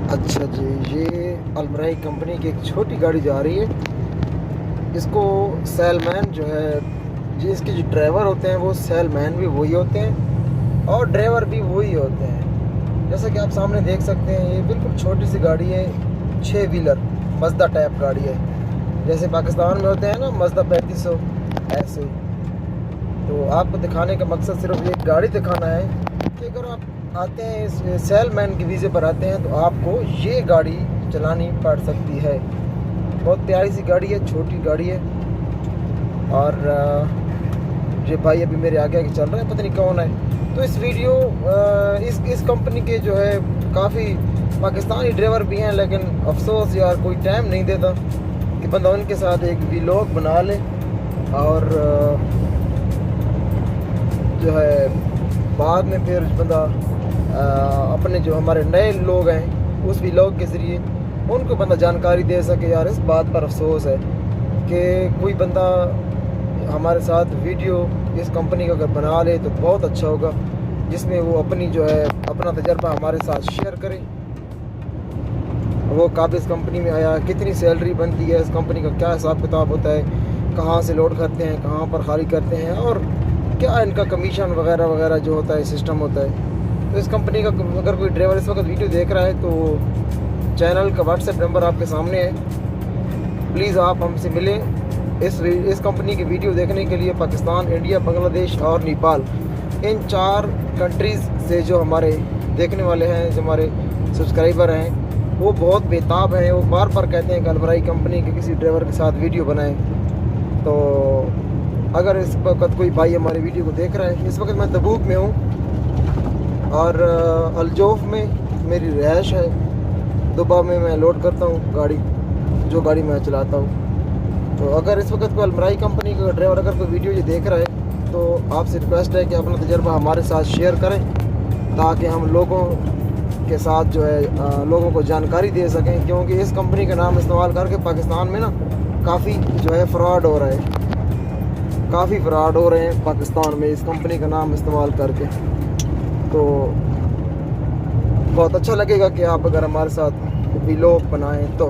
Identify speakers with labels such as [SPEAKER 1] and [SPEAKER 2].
[SPEAKER 1] अच्छा जी, ये Almarai company की एक छोटी गाड़ी जा रही है। इसको सेलमैन जो है जी, इसके जो ड्राइवर होते हैं वो सेलमैन भी वही होते हैं और ड्राइवर भी वही होते हैं। जैसा कि आप सामने देख सकते हैं, ये बिल्कुल छोटी सी गाड़ी है, 6 व्हीलर मज़दा टाइप गाड़ी है। जैसे पाकिस्तान में होते हैं ना मज़दा 3500, ऐसे ही। तो आपको दिखाने का मकसद सिर्फ एक गाड़ी दिखाना है कि अगर आप आते हैं सेलमैन के वीज़े पर आते हैं तो आपको ये गाड़ी चलानी पड़ सकती है। बहुत प्यारी सी गाड़ी है, छोटी गाड़ी है। और ये भाई अभी मेरे आगे आगे चल रहा है, पता नहीं कौन है। तो इस वीडियो इस कंपनी के जो है काफ़ी पाकिस्तानी ड्राइवर भी हैं, लेकिन अफसोस यार कोई टाइम नहीं देता कि बंदा उनके साथ एक व्लॉग बना ले और जो है बाद में फिर बंदा अपने जो हमारे नए लोग हैं उस व्लॉग के ज़रिए उनको बंदा जानकारी दे सके। यार इस बात पर अफसोस है कि कोई बंदा हमारे साथ वीडियो इस कंपनी का अगर बना ले तो बहुत अच्छा होगा, जिसमें वो अपनी जो है अपना तजर्बा हमारे साथ शेयर करे। वो कब इस कंपनी में आया, कितनी सैलरी बनती है, इस कंपनी का क्या हिसाब किताब होता है, कहाँ से लोड करते हैं, कहाँ पर खाली करते हैं और क्या इनका कमीशन वगैरह वगैरह जो होता है सिस्टम होता है। तो इस कंपनी का अगर कोई ड्राइवर इस वक्त वीडियो देख रहा है तो चैनल का व्हाट्सएप नंबर आपके सामने है, प्लीज़ आप हमसे मिलें। इस कंपनी की वीडियो देखने के लिए पाकिस्तान, इंडिया, बांग्लादेश और नेपाल, इन 4 कंट्रीज़ से जो हमारे देखने वाले हैं, जो हमारे सब्सक्राइबर हैं, वो बहुत बेताब हैं। वो बार बार कहते हैं कि अलमराई कंपनी के किसी ड्राइवर के साथ वीडियो बनाएं। तो अगर इस वक्त कोई भाई हमारे वीडियो को देख रहा है, इस वक्त मैं तबूक में हूँ और अलजोफ में मेरी रिहाइश है। दुबा में मैं लोड करता हूँ गाड़ी, जो गाड़ी मैं चलाता हूँ। तो अगर इस वक्त कोई अलमराई कंपनी का ड्राइवर अगर कोई वीडियो ये देख रहा है तो आपसे रिक्वेस्ट है कि अपना तजर्बा हमारे साथ शेयर करें, ताकि हम लोगों के साथ जो है लोगों को जानकारी दे सकें। क्योंकि इस कंपनी का नाम इस्तेमाल करके पाकिस्तान में ना काफ़ी जो है फ्रॉड हो रहा है, काफ़ी फ्रॉड हो रहे हैं पाकिस्तान में इस कंपनी का नाम इस्तेमाल करके। तो बहुत अच्छा लगेगा कि आप अगर हमारे साथ व्लॉग बनाएं तो।